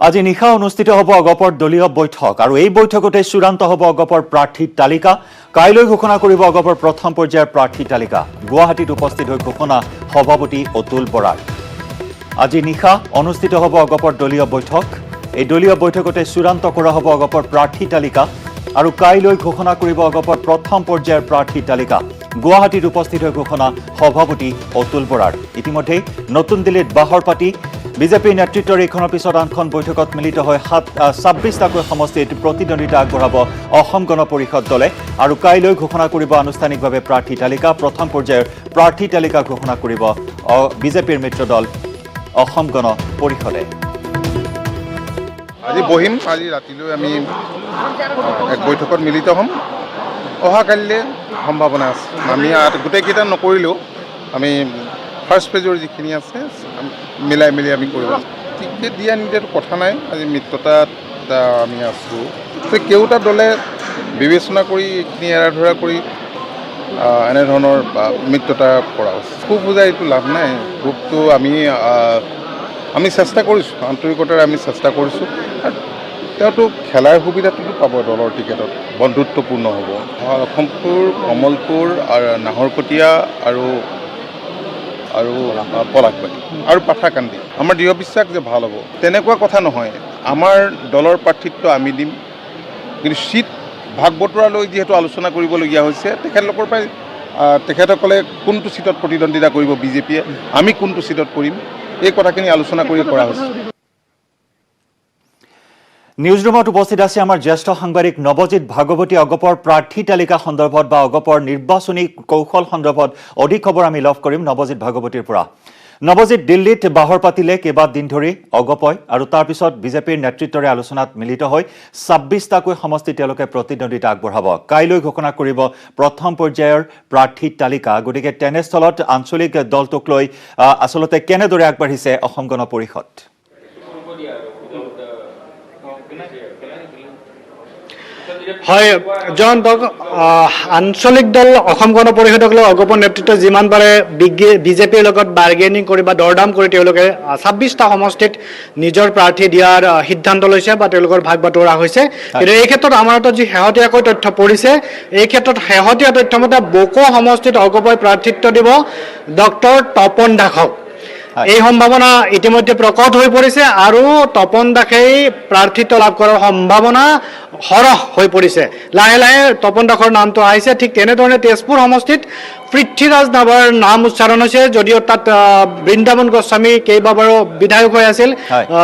আজি নিশা অনুষ্ঠিত হ'ব অগপৰ দলীয় বৈঠক আৰু এই বৈঠকতে চূড়ান্ত হ'ব অগপৰ প্ৰাৰ্থীৰ তালিকা। কাইলৈ ঘোষণা কৰিব অগপৰ প্ৰথম পৰ্যায়ৰ প্ৰাৰ্থীৰ তালিকা। গুৱাহাটীত উপস্থিত হৈ ঘোষণা সভাপতি অতুল বৰাৰ। আজি নিশা অনুষ্ঠিত হ'ব অগপৰ দলীয় বৈঠক। এই দলীয় বৈঠকতে চূড়ান্ত কৰা হ'ব অগপৰ প্ৰাৰ্থীৰ তালিকা আৰু কাইলৈ ঘোষণা কৰিব অগপৰ প্ৰথম পৰ্যায়ৰ প্ৰাৰ্থীৰ তালিকা। গুৱাহাটীত উপস্থিত হৈ ঘোষণা সভাপতি অতুল বৰাৰ। ইতিমধ্যে নতুন দিল্লীত বাহৰ পাতি বিজেপিৰ নেতৃত্বৰ এইখনৰ পিছত আনখন বৈঠকত মিলিত হৈ ২৬টাকৈ সমষ্টিত প্ৰতিদ্বন্দ্বিতা আগবঢ়াব অসম গণ পৰিষদ দলে আৰু কাইলৈ ঘোষণা কৰিব আনুষ্ঠানিকভাৱে প্ৰাৰ্থী তালিকা। প্ৰথম পৰ্যায়ৰ প্ৰাৰ্থী তালিকা ঘোষণা কৰিব বিজেপিৰ মিত্ৰ দল অসম গণ পৰিষদে। আজি বহিম, আজি ৰাতিলৈ আমি এক বৈঠকত মিলিত হ'ম। অহাকালিলৈ সম্ভাৱনা আছে। আমি গোটেইকেইটা নকৰিলেও আমি ফাৰ্ষ্ট পেজৰ যিখিনি আছে মিলাই মিলি আমি কৰিব। টিকেট দিয়া নিদিয়াটো কথা নাই, আজি মিত্ৰতাত আমি আছোঁ। কেওটা দলে বিবেচনা কৰি এইখিনি এৰা ধৰা কৰি এনেধৰণৰ মিত্ৰতা কৰা হৈছে। খুব বুজাই এইটো লাভ নাই। গ্ৰুপটো আমি চেষ্টা কৰিছোঁ, আন্তৰিকতাৰে আমি চেষ্টা কৰিছোঁ। তেওঁতো খেলাৰ সুবিধাটোতো পাব দলৰ টিকেটত, বন্ধুত্বপূৰ্ণ হ'ব। লখিমপুৰ, কমলপুৰ আৰু নাহৰকটীয়া আৰু পলাশবাৰী আৰু পাঠাকান্দি আমাৰ দৃঢ় বিশ্বাস যে ভাল হ'ব। তেনেকুৱা কথা নহয়, আমাৰ দলৰ প্ৰাৰ্থিত্ব আমি দিম, কিন্তু চিট ভাগ বতৰালৈ যিহেতু আলোচনা কৰিবলগীয়া হৈছে, তেখেতলোকৰ পৰাই তেখেতসকলে কোনটো চিটত প্ৰতিদ্বন্দ্বিতা কৰিব বিজেপিয়ে, আমি কোনটো চিটত কৰিম, এই কথাখিনি আলোচনা কৰি কৰা হৈছে। নিউজ ৰুমত উপস্থিত আছে আমাৰ জ্যেষ্ঠ সাংবাদিক নৱজিৎ ভাগৱতী। অগপৰ প্ৰাৰ্থী তালিকা সন্দৰ্ভত বা অগপৰ নিৰ্বাচনী কৌশল সন্দৰ্ভত অধিক খবৰ আমি লাভ কৰিম নৱজিৎ ভাগৱতীৰ পৰা। নৱজিৎ, দিল্লীত বাহৰ পাতিলে কেইবাদিন ধৰি অগপই আৰু তাৰপিছত বিজেপিৰ নেতৃত্বৰে আলোচনাত মিলিত হৈ ২৬টাকৈ সমষ্টি তেওঁলোকে প্ৰতিদ্বন্দ্বিতা আগবঢ়াব। কাইলৈ ঘোষণা কৰিব প্ৰথম পৰ্যায়ৰ প্ৰাৰ্থীৰ তালিকা। গতিকে তেনেস্থলত আঞ্চলিক দলটোক লৈ আচলতে কেনেদৰে আগবাঢ়িছে অসম গণ পৰিষদ? হয় জয়ন্ত, আঞ্চলিক দল অসম গণ পৰিষদক লৈ অগপৰ নেতৃত্ব যিমান পাৰে বিজেপিৰ লগত বাৰ্গেনিং কৰি বা দৰদাম কৰি তেওঁলোকে ২৬টা সমষ্টিত নিজৰ প্ৰাৰ্থী দিয়াৰ সিদ্ধান্ত লৈছে বা তেওঁলোকৰ ভাগ বাটোৱাৰা হৈছে। কিন্তু এই ক্ষেত্ৰত আমাৰ হাতত যি শেহতীয়াকৈ তথ্য পৰিছে, এই ক্ষেত্ৰত শেহতীয়া তথ্যমতে বকো সমষ্টিত অগপই প্ৰাৰ্থিত্ব দিব ডক্টৰ তপন দাসক। এই সম্ভাৱনা ইতিমধ্যে প্ৰকট হৈ পৰিছে আৰু তপন দাসেই প্ৰাৰ্থিত্ব লাভ কৰাৰ সম্ভাৱনা সৰহ হৈ পৰিছে। লাহে লাহে তপন দাসৰ নামটো আহিছে। ঠিক তেনেধৰণে তেজপুৰ সমষ্টিত পৃথ্বীৰাজ নাভাৰ নাম উচ্চাৰণ হৈছে, যদিও তাত বৃন্দাবন গোস্বামী কেইবাবাৰো বিধায়ক হৈ আছিল।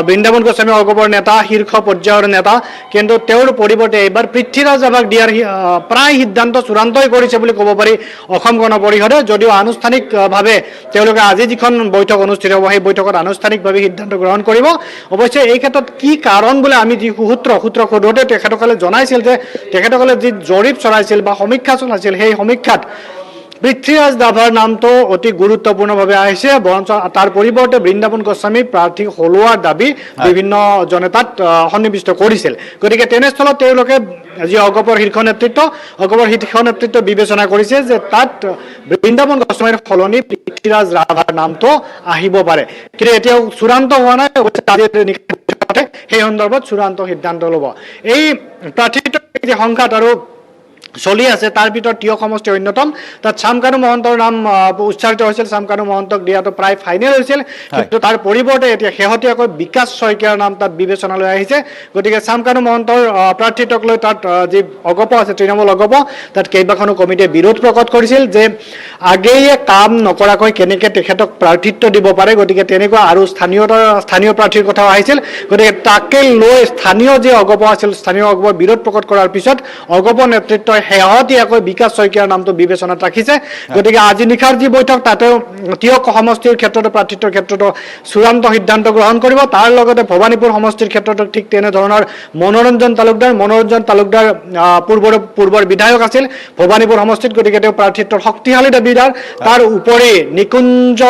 বৃন্দাবন গোস্বামী অগপৰ নেতা, শীৰ্ষ পৰ্যায়ৰ নেতা, কিন্তু তেওঁৰ পৰিৱৰ্তে এইবাৰ পৃথ্বীৰাজ নাভাক দিয়াৰ প্ৰায় সিদ্ধান্ত চূড়ান্তই কৰিছে বুলি ক'ব পাৰি অসম গণ পৰিষদে। যদিও আনুষ্ঠানিকভাৱে তেওঁলোকে আজি যিখন বৈঠক অনুষ্ঠিত হ'ব, সেই বৈঠকত আনুষ্ঠানিকভাৱে সিদ্ধান্ত গ্ৰহণ কৰিব। অৱশ্যে এই ক্ষেত্ৰত কি কাৰণ বোলে আমি যি সূত্ৰ সোধোতে তেখেতসকলে জনাইছিল যে তেখেতসকলে যি জৰীপ চলাইছিল বা সমীক্ষা চলাইছিল, সেই সমীক্ষাত পৃথ্বীৰাজ নাভাৰ নামটো অতি গুৰুত্বপূৰ্ণভাৱে আহিছে। বৰঞ্চ তাৰ পৰিৱৰ্তে বৃন্দাবন গোস্বামী প্ৰাৰ্থী সলোৱাৰ দাবী বিভিন্ন জনে তাত সন্নিৱিষ্ট কৰিছিল। গতিকে তেনেস্থলত তেওঁলোকে যি অগপৰ শীৰ্ষ নেতৃত্ব বিবেচনা কৰিছে যে তাত বৃন্দাবন গোস্বামীৰ সলনি পৃথ্বীৰাজ ৰাভাৰ নামটো আহিব পাৰে। কিন্তু এতিয়াও চূড়ান্ত হোৱা নাই। সেই সন্দৰ্ভত চূড়ান্ত সিদ্ধান্ত ল'ব। এই প্ৰাৰ্থিত্ব সংঘাত আৰু চলি আছে, তাৰ ভিতৰত তিয়ক সমষ্টি অন্যতম। তাত চামকানু মহন্তৰ নাম উচ্চাৰিত হৈছিল, চামকানু মহন্তক দিয়াটো প্ৰায় ফাইনেল হৈছিল। কিন্তু তাৰ পৰিৱৰ্তে এতিয়া শেহতীয়াকৈ বিকাশ শইকীয়াৰ নাম তাত বিবেচনালৈ আহিছে। গতিকে চামকানু মহন্তৰ প্ৰাৰ্থিত্বক লৈ তাত যি অগপ আছে, তৃণমূল অগপ, তাত কেইবাখনো কমিটিয়ে বিৰোধ প্ৰকট কৰিছিল যে আগেয়ে কাম নকৰাকৈ কেনেকৈ তেখেতক প্ৰাৰ্থিত্ব দিব পাৰে। গতিকে তেনেকুৱা আৰু স্থানীয় প্ৰাৰ্থীৰ কথাও আহিছিল। গতিকে তাকে লৈ স্থানীয় যি অগপ আছিল, স্থানীয় অগপৰ বিৰোধ প্ৰকট কৰাৰ পিছত অগপ নেতৃত্বই শেহতীয়াকৈ বিকাশ শইকীয়াৰ নামটো বিবেচনাত ৰাখিছে। গতিকে আজি নিশাৰ যি বৈঠক, তাতেও তিয়ক সমষ্টিৰ ক্ষেত্ৰতো প্ৰাৰ্থিত্বৰ ক্ষেত্ৰতো চূড়ান্ত সিদ্ধান্ত গ্ৰহণ কৰিব। তাৰ লগতে ভৱানীপুৰ সমষ্টিৰ ক্ষেত্ৰতো ঠিক তেনেধৰণৰ মনোৰঞ্জন তালুকদাৰ পূৰ্বৰ বিধায়ক আছিল ভৱানীপুৰ সমষ্টিত। গতিকে তেওঁ প্ৰাৰ্থিত্বৰ শক্তিশালী দাবীদাৰ। তাৰ উপৰি নিকুঞ্জ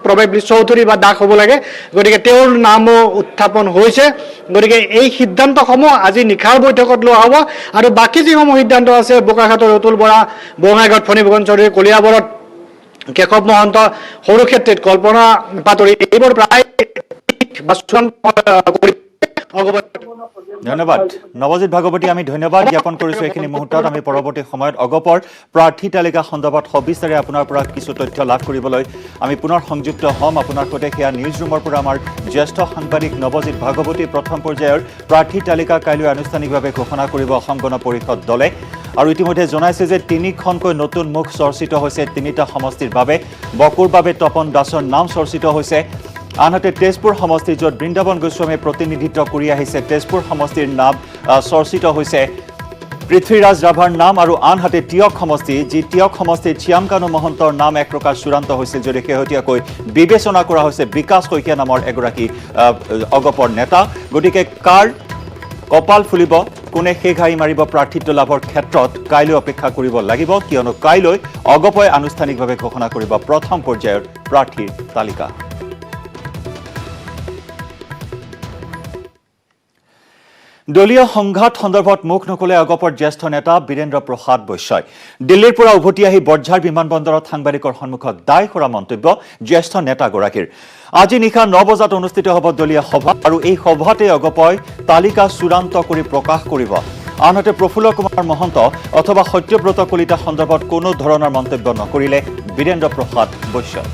প্ৰৱেশ চৌধুৰী বা দাস হ'ব লাগে। গতিকে তেওঁৰ নামো উত্থাপন হৈছে। গতিকে এই সিদ্ধান্তসমূহ আজি নিশাৰ বৈঠকত লোৱা হ'ব আৰু বাকী যিসমূহ সিদ্ধান্ত আছে, বোকাখাটৰ অতুল বৰা, বঙাইগাঁৱত ফণীভূষণ চৌধুৰী, কলিয়াবৰত কেশৱ মহন্ত, সৰুক্ষেত্ৰীত কল্পনা পাটৰি, এইবোৰ প্ৰায় অগপৰ ধন্যবাদ নৱজিৎ ভাগৱতী আমি ধন্যবাদ জ্ঞাপন কৰিছোঁ এইখিনি মুহূৰ্তত আমি পৰৱৰ্তী সময়ত অগপৰ প্ৰাৰ্থী তালিকা সন্দৰ্ভত সবিস্তাৰে আপোনাৰ পৰা কিছু তথ্য লাভ কৰিবলৈ আমি পুনৰ সংযুক্ত হ'ম আপোনাৰ সৈতে সেয়া নিউজ ৰুমৰ পৰা আমাৰ জ্যেষ্ঠ সাংবাদিক নৱজিৎ ভাগৱতী প্ৰথম পৰ্যায়ৰ প্ৰাৰ্থী তালিকা কাইলৈ আনুষ্ঠানিকভাৱে ঘোষণা কৰিব অসম গণ পৰিষদ দলে আৰু ইতিমধ্যে জনাইছে যে 3খনকৈ নতুন মুখ চৰ্চিত হৈছে 3টা সমষ্টিৰ বাবে বকুৰ বাবে তপন দাসৰ নাম চৰ্চিত হৈছে আনহাতে তেজপুৰ সমষ্টি য'ত বৃন্দাবন গোস্বামীয়ে প্ৰতিনিধিত্ব কৰি আহিছে তেজপুৰ সমষ্টিৰ নাম চৰ্চিত হৈছে পৃথ্বীৰাজ ৰাভাৰ নাম আৰু আনহাতে টিয়ক সমষ্টি যি টিয়ক সমষ্টিত শ্যামকানু মহন্তৰ নাম এক প্ৰকাৰ চূড়ান্ত হৈছিল যদি শেহতীয়াকৈ বিবেচনা কৰা হৈছে বিকাশ শইকীয়া নামৰ এগৰাকী অগপৰ নেতা গতিকে কাৰ কপাল ফুলিব কোনে হেঘাই মাৰিব প্ৰাৰ্থিত্ব লাভৰ ক্ষেত্ৰত কাইলৈ অপেক্ষা কৰিব লাগিব কিয়নো কাইলৈ অগপই আনুষ্ঠানিকভাৱে ঘোষণা কৰিব প্ৰথম পৰ্যায়ৰ প্ৰাৰ্থীৰ তালিকা দলীয় সংঘাত সন্দৰ্ভত মুখ নকলে অগপৰ জ্যেষ্ঠ নেতা বীৰেন্দ্ৰ প্ৰসাদ বৈশ্যই দিল্লীৰ পৰা উভতি আহি বৰঝাৰ বিমানবন্দৰত সাংবাদিকৰ সন্মুখত দায় কৰা মন্তব্য জ্যেষ্ঠ নেতাগৰাকীৰ আজি নিশা 9 বজাত অনুষ্ঠিত হ'ব দলীয় সভা আৰু এই সভাতে অগপই তালিকা চূড়ান্ত কৰি প্ৰকাশ কৰিব আনহাতে প্ৰফুল্ল কুমাৰ মহন্ত অথবা সত্যব্ৰত কলিতা সন্দৰ্ভত কোনো ধৰণৰ মন্তব্য নকৰিলে বীৰেন্দ্ৰ প্ৰসাদ বৈশ্যই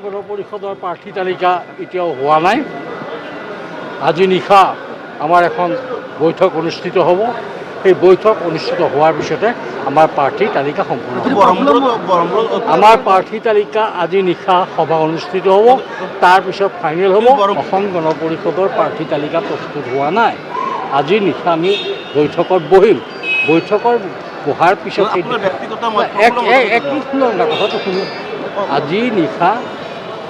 গণ পৰিষদৰ প্ৰাৰ্থী তালিকা এতিয়াও হোৱা নাই আজি নিশা আমাৰ এখন বৈঠক অনুষ্ঠিত হ'ব সেই বৈঠক অনুষ্ঠিত হোৱাৰ পিছতে আমাৰ প্ৰাৰ্থী তালিকা সম্পূৰ্ণ হ'ব আমাৰ প্ৰাৰ্থী তালিকা আজি নিশা সভা অনুষ্ঠিত হ'ব তাৰপিছত ফাইনেল হ'ব অসম গণ পৰিষদৰ প্ৰাৰ্থী তালিকা প্ৰস্তুত হোৱা নাই আজি নিশা আমি বৈঠকত বহিম বৈঠকৰ বহাৰ পিছত কথাটো শুনো আজি নিশা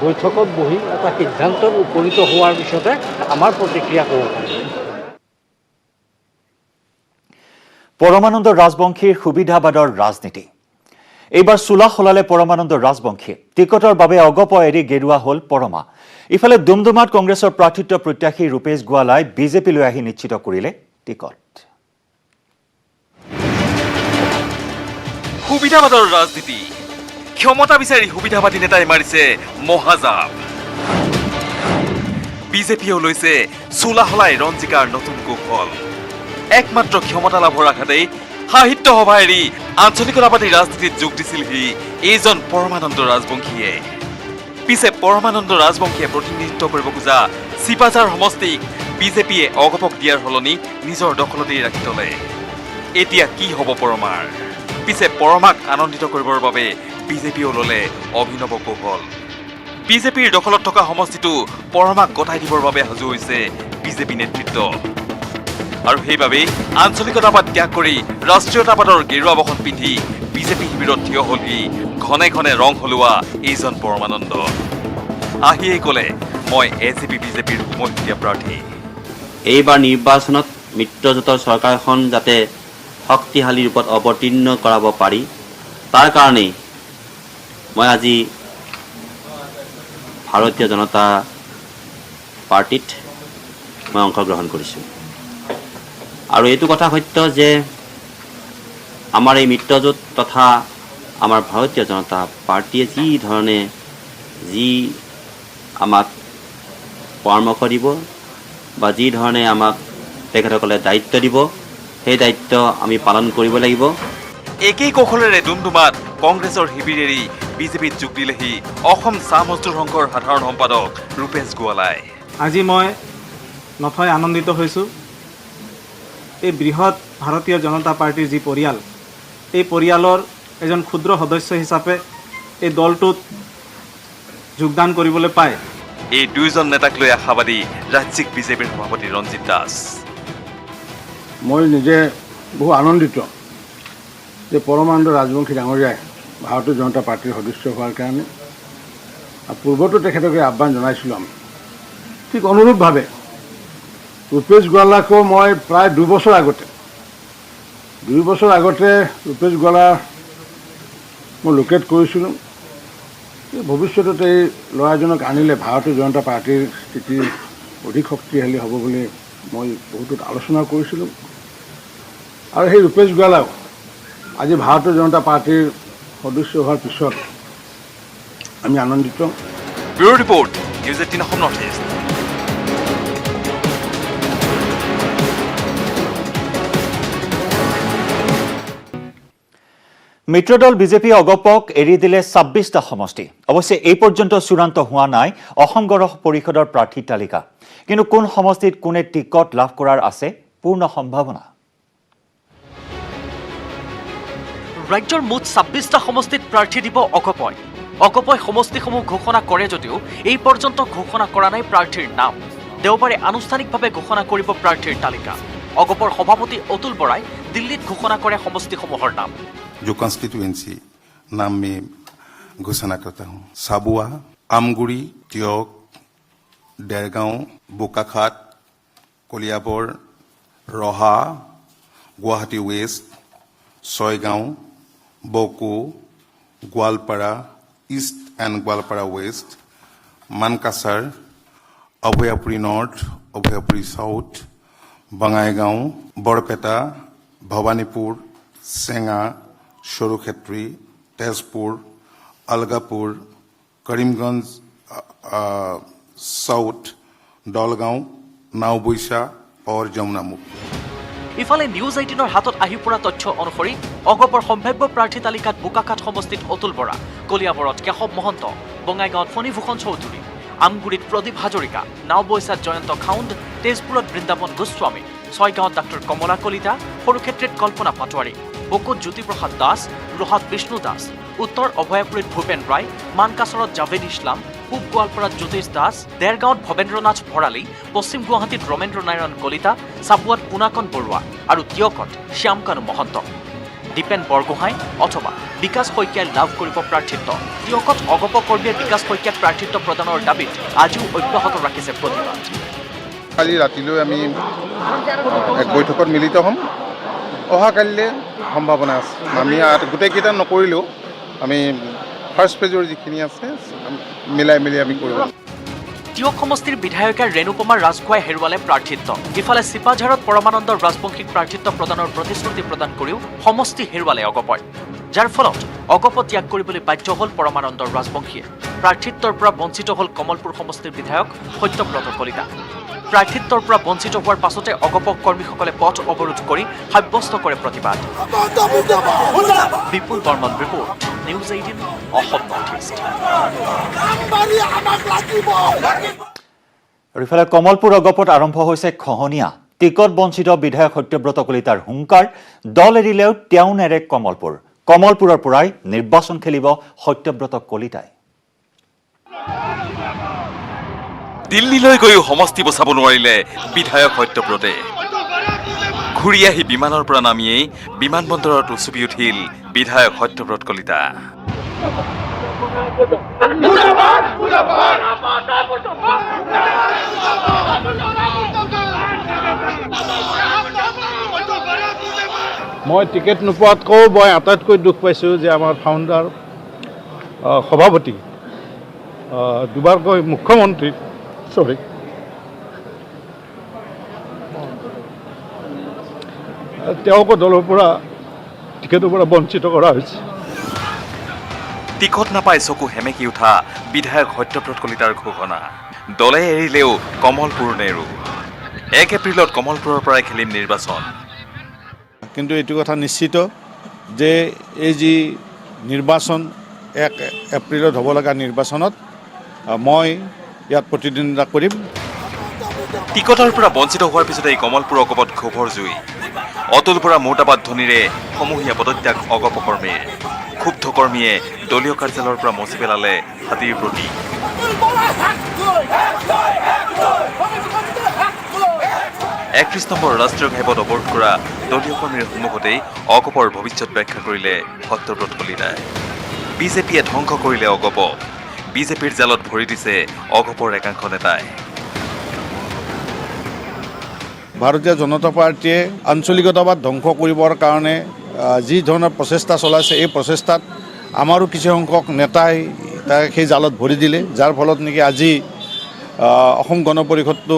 বৈঠকত বহি এটা সিদ্ধান্তত উপনীত হোৱাৰ পিছতে আমাৰ প্ৰতিক্ৰিয়া ক'ব পাৰিম পৰমানন্দ ৰাজবংশীৰ সুবিধাবাদৰ ৰাজনীতি এইবাৰ চোলা সলালে পৰমানন্দ ৰাজবংশী টিকটৰ বাবে অগপ এৰি গেৰুৱা হ'ল পৰমা ইফালে দুমদুমাত কংগ্ৰেছৰ প্ৰাৰ্থিত্ব প্ৰত্যাশী ৰূপেশ গোৱালাই বিজেপিলৈ আহি নিশ্চিত কৰিলে টিকট সুবিধাবাদৰ ৰাজনীতি ক্ষমতা বিচাৰি সুবিধাবাদী নেতাই মাৰিছে মহাজাপ বিজেপিয়েও লৈছে চোলা সলাই ৰঞ্জিকাৰ নতুন কৌশল একমাত্ৰ ক্ষমতা লাভৰ আশাতেই সাহিত্য সভা এৰি আঞ্চলিকতাবাদী ৰাজনীতিত যোগ দিছিলহি এইজন পৰমানন্দ ৰাজবংশীয়ে পিছে পৰমানন্দ ৰাজবংশীয়ে প্ৰতিনিধিত্ব কৰিব খোজা চিপাঝাৰ সমষ্টিক বিজেপিয়ে অগপক দিয়াৰ সলনি নিজৰ দখলতেই ৰাখি থলে এতিয়া কি হ'ব পৰমাৰ পিছে পৰমাক আনন্দিত কৰিবৰ বাবে বিজেপিও ললে অভিনৱ কৌশল বিজেপিৰ দখলত থকা সমষ্টিটো পৰমাক গতাই দিবৰ বাবে সাজু হৈছে বিজেপি নেতৃত্ব আৰু সেইবাবে আঞ্চলিকতাবাদ ত্যাগ কৰি ৰাষ্ট্ৰীয়তাবাদৰ গেৰুৱা বসন পিন্ধি বিজেপি শিবিৰত থিয় হ'লহি ঘনে ঘনে ৰং সলোৱা এইজন পৰমানন্দ আহিয়েই ক'লে মই এজিপি বিজেপিৰ উমৈহতীয়া প্ৰাৰ্থী এইবাৰ নিৰ্বাচনত মিত্ৰজোঁটৰ চৰকাৰখন যাতে শক্তিশালী ৰূপত অৱতীৰ্ণ কৰাব পাৰি তাৰ কাৰণেই মই আজি ভাৰতীয় জনতা পাৰ্টিত মই অংশগ্ৰহণ কৰিছোঁ আৰু এইটো কথা সত্য যে আমাৰ এই মিত্ৰজোঁট তথা আমাৰ ভাৰতীয় জনতা পাৰ্টিয়ে যি ধৰণে যি আমাক পৰামৰ্শ দিব বা যি ধৰণে আমাক তেখেতসকলে দায়িত্ব দিব সেই দায়িত্ব আমি পালন কৰিব লাগিব একেই কৌশলেৰে ডুমডুমাত কংগ্ৰেছৰ শিবিৰ এৰি বিজেপিত যোগ দিলেহি অসম চাহ মজদুৰ সংঘৰ সাধাৰণ সম্পাদক ৰূপেশ গোৱালাই আজি মই নথৈ আনন্দিত হৈছোঁ এই বৃহৎ ভাৰতীয় জনতা পাৰ্টিৰ যি পৰিয়াল এই পৰিয়ালৰ এজন ক্ষুদ্ৰ সদস্য হিচাপে এই দলটোত যোগদান কৰিবলৈ পায় এই দুইজন নেতাক লৈ আশাবাদী ৰাজ্যিক বিজেপিৰ সভাপতি ৰঞ্জিত দাস মই নিজে বহু আনন্দিত যে পৰমানন্দ ৰাজবংশী ডাঙৰীয়াই ভাৰতীয় জনতা পাৰ্টিৰ সদস্য হোৱাৰ কাৰণে পূৰ্বতো তেখেতকে আহ্বান জনাইছিলোঁ আমি ঠিক অনুৰূপভাৱে ৰূপেশ গোৱালাকো মই প্ৰায় 2 বছৰ আগতে ৰূপেশ গোৱালা মই লোকেট কৰিছিলোঁ ভৱিষ্যতত এই ল'ৰাজনক আনিলে ভাৰতীয় জনতা পাৰ্টিৰ স্থিতি অধিক শক্তিশালী হ'ব বুলি মই বহুতোত আলোচনা কৰিছিলোঁ আৰু সেই ৰূপেশ গোৱালাও আজি ভাৰতীয় জনতা পাৰ্টিৰ সদস্য হোৱাৰ পিছত আমি আনন্দিত bureau report News 18 Assam North East মিত্ৰদল বিজেপি অগপক এৰি দিলে ২৬টা সমষ্টি। অৱশ্যে এই পৰ্যন্ত চূড়ান্ত হোৱা নাই অসম গণ পৰিষদৰ প্ৰাৰ্থীৰ তালিকা। কিন্তু কোন সমষ্টিত কোনে টিকট লাভ কৰাৰ আছে পূৰ্ণ সম্ভাৱনা। ৰাজ্যৰ মুঠ ২৬টা সমষ্টিত প্ৰাৰ্থী দিব অগপই। অগপই সমষ্টিসমূহ ঘোষণা কৰে যদিও এই পৰ্যন্ত ঘোষণা কৰা নাই প্ৰাৰ্থীৰ নাম। দেওবাৰে আনুষ্ঠানিকভাৱে ঘোষণা কৰিব প্ৰাৰ্থীৰ তালিকা। অগপৰ সভাপতি অতুল বৰাই দিল্লীত ঘোষণা কৰে সমষ্টিসমূহৰ নাম। जो कॉन्स्टिट्यूएंसी नाम में घोषणा करता हूँ। साबुआ, Amguri, तियक, Dergaon, Bokakhat, Kaliabor, Raha, Guwahati West, Chaygaon, Boko, Goalpara East and Goalpara West, Mankachar, Abhayapuri North, Abhayapuri South, Bongaigaon, Barpeta, Bhabanipur, Chenga, Sarukhetri, Tezpur, Algapur, Karimganj South, Dalgaon, Naoboicha और जमुनामुखी। ইফালে নিউজ 18ৰ হাতত আহি পৰা তথ্য অনুসৰি অগপৰ সম্ভাৱ্য প্ৰাৰ্থী তালিকাত বোকাখাট সমষ্টিত অতুল বৰা, কলিয়াবৰত কেশৱ মহন্ত, বঙাইগাঁৱত ফণীভূষণ চৌধুৰী, আমগুৰিত প্ৰদীপ হাজৰিকা, নাওবৈছাত জয়ন্ত খাউণ্ড, তেজপুৰত বৃন্দাবন গোস্বামী, ছয়গাঁৱত ডাক্তৰ কমলা কলিতা, সৰুক্ষেত্ৰীত কল্পনা পাটোৱাৰী, বকুত জ্যোতিপ্ৰসাদ দাস, ৰোহাত বিষ্ণু দাস, উত্তৰ অভয়াপুৰীত ভূপেন ৰায়, মানকাছৰত জাভেদ ইছলাম, পূব গোৱালপাৰাত জ্যোতিষ দাস, দেৰগাঁৱত ভৱেন্দ্ৰনাথ ভৰালী, পশ্চিম গুৱাহাটীত ৰমেন্দ্ৰ নাৰায়ণ কলিতা, চাবুৱাত পুনাকন বৰুৱা আৰু তিয়কত শ্যামকানু মহন্ত। দীপেন বৰগোহাঁই অথবা বিকাশ শইকীয়াই লাভ কৰিব প্ৰাৰ্থিত্ব। তিয়কত অগপ কৰ্মীয়ে বিকাশ শইকীয়াক প্ৰাৰ্থিত্ব প্ৰদানৰ দাবীত আজিও অব্যাহত ৰাখিছে প্ৰতিবাদ। কালি ৰাতিলৈ আমি এক বৈঠকত মিলিত হ'ম। অহাকালিলৈ সম্ভাৱনা আছে। আমি গোটেইকেইটা নকৰিলেও আমি ফাৰ্ষ্ট পেজৰ যিখিনি আছে মিলাই মিলি আমি কৰিব। তিয়ক সমষ্টিৰ বিধায়িকা ৰেণুপমা ৰাজখোৱাই হেৰুৱালে প্ৰাৰ্থিত্ব। ইফালে চিপাঝাৰত পৰমানন্দ ৰাজবংশীক প্ৰাৰ্থিত্ব প্ৰদানৰ প্ৰতিশ্ৰুতি প্ৰদান কৰিও সমষ্টি হেৰুৱালে অগপই, যাৰ ফলত অগপ ত্যাগ কৰিবলৈ বাধ্য হ'ল পৰমানন্দ ৰাজবংশীয়ে। প্ৰাৰ্থিত্বৰ পৰা বঞ্চিত হ'ল কমলপুৰ সমষ্টিৰ বিধায়ক সত্যব্ৰত কলিতা। প্ৰাৰ্থিত্বৰ পৰা বঞ্চিত হোৱাৰ পাছতে অগপ কৰ্মীসকলে পথ অৱৰোধ কৰি সাব্যস্ত কৰে প্ৰতিবাদ। Bipul Barman report, News 18 Assam North East. আৰু ইফালে কমলপুৰ অগপত আৰম্ভ হৈছে খহনীয়া। টিকট বঞ্চিত বিধায়ক সত্যব্ৰত কলিতাৰ হুংকাৰ, দল এৰিলেও তেওঁ নেৰে কমলপুৰ। কমলপুৰৰ পৰাই নিৰ্বাচন খেলিব সত্যব্ৰত কলিতাই। দিল্লীলৈ গৈও সমষ্টি বচাব নোৱাৰিলে বিধায়ক সত্যব্ৰতে। ঘূৰি আহি বিমানৰ পৰা নামিয়েই বিমানবন্দৰত উচুপি উঠিল বিধায়ক সত্যব্ৰত কলিতা। মই টিকেট নোপোৱাতকৈও মই আটাইতকৈ দুখ পাইছোঁ যে আমাৰ ফাউণ্ডাৰ সভাপতি দুবাৰকৈ মুখ্যমন্ত্ৰী তেওঁকো দলৰ পৰা টিকেটৰ পৰা বঞ্চিত কৰা হৈছে। টিকট নাপাই চকু সেমেকি উঠা বিধায়ক সত্যব্ৰত কলিতাৰ ঘোষণা, দলে এৰিলেও কমলপুৰ নেৰো। 1 এপ্ৰিলত কমলপুৰৰ পৰাই খেলিম নিৰ্বাচন। কিন্তু এইটো কথা নিশ্চিত যে এই যি নিৰ্বাচন 1 এপ্ৰিলত হ'ব লগা নিৰ্বাচনত মই ইয়াত প্ৰতিদ্বন্দ্বিতা কৰিম। টিকটৰ পৰা বঞ্চিত হোৱাৰ পিছতে কমলপুৰ অগপত ক্ষোভৰ জুই। অতুল বৰা মুৰ্দাবাদ ধ্বনিৰে সমূহীয়া পদত্যাগ অগপ কৰ্মীৰ। ক্ষুব্ধ কৰ্মীয়ে দলীয় কাৰ্যালয়ৰ পৰা মচি পেলালে হাতীৰ প্ৰতি। 31 নম্বৰ ৰাষ্ট্ৰীয় ঘাইপথ অৱৰোধ কৰা দলীয় কৰ্মীৰ সন্মুখতেই অগপৰ ভৱিষ্যত ব্যাখ্যা কৰিলে সত্যব্ৰত কলিতাই। বিজেপিয়ে ধ্বংস কৰিলে অগপক। বিজেপিৰ জালত ভৰি দিছে অগপৰ একাংশ নেতাই। ভাৰতীয় জনতা পাৰ্টীয়ে আঞ্চলিকতাবাদ ধ্বংস কৰিবৰ কাৰণে যি ধৰণৰ প্ৰচেষ্টা চলাইছে, এই প্ৰচেষ্টাত আমাৰো কিছু সংখ্যক নেতাই সেই জালত ভৰি দিলে, যাৰ ফলত নেকি আজি অসম গণ পৰিষদটো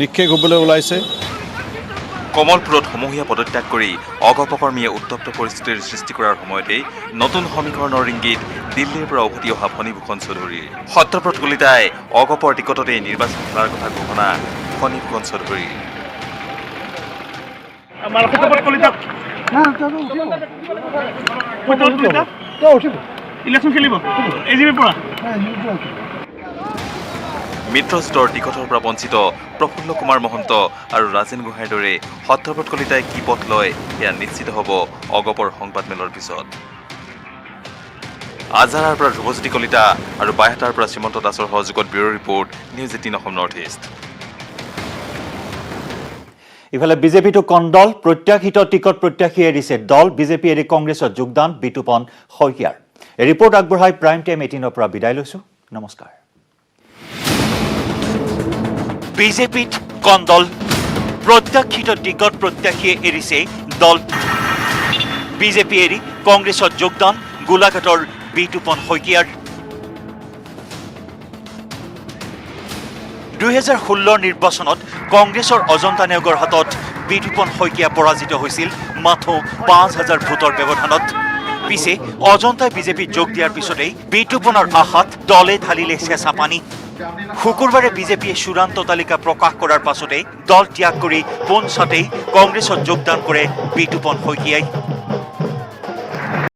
নিক্ষেপ হ'বলৈ ওলাইছে। কমলপুৰত সমূহীয়া পদত্যাগ কৰি অগপ কৰ্মীয়ে উত্তপ্ত পৰিস্থিতিৰ সৃষ্টি কৰাৰ সময়তেই নতুন সমীকৰণৰ ইংগিত দিল্লীৰ পৰা উভতি অহা ফণীভূষণ চৌধুৰীৰ। সত্যব্ৰত কলিতাই অগপৰ টিকটতেই নিৰ্বাচন খেলাৰ কথা ঘোষণা ফণীভূষণ চৌধুৰীৰ। আমাৰ সত্যব্ৰত কলিতাক মিত্ৰজোঁটৰ টিকটৰ পৰা বঞ্চিত প্ৰফুল্ল কুমাৰ মহন্ত আৰু ৰাজেন গোহাঁইৰ দৰে সত্যব্ৰত কলিতাই কি পথ লয় সেয়া নিশ্চিত হ'ব অগপৰ সংবাদমেলৰ পিছত। আজাৰাৰ পৰা ধ্ৰুৱজ্যোতি কলিতা আৰু বাইহাটাৰ পৰা শ্ৰীমন্ত দাসৰ সহযোগত bureau report News 18 Assam North east. ইফালে বিজেপিটো কণ্ডল, প্ৰত্যাশিত টিকট প্ৰত্যাশী এৰিছে দল, বিজেপি এৰি কংগ্ৰেছত যোগদান বিতুপন শইকীয়াৰ। এই ৰিপৰ্ট আগবঢ়াই প্ৰাইম টাইম 18ৰ পৰা বিদায় লৈছো। নমস্কাৰ। বিজেপিত কণ্ডল, প্ৰত্যাশিত টিকট প্ৰত্যাশীয়ে এৰিছে দল, বিজেপি এৰি কংগ্ৰেছত যোগদান গোলাঘাটৰ বিতুপন শইকীয়াৰ। 2016 নিৰ্বাচনত কংগ্ৰেছৰ অজন্তা নেওগৰ হাতত বিতুপন শইকীয়া পৰাজিত হৈছিল মাথো 5,000 ভোটৰ ব্যৱধানত। পিছে অজন্তাই বিজেপিত যোগ দিয়াৰ পিছতেই বিতুপনৰ আশাত দলে ঢালিলে চেঁচা পানী। শুকুৰবাৰে বিজেপিয়ে চূড়ান্ত তালিকা প্ৰকাশ কৰাৰ পাছতেই দল ত্যাগ কৰি পোনছাটেই কংগ্ৰেছত যোগদান কৰে বিতুপন শইকীয়াই।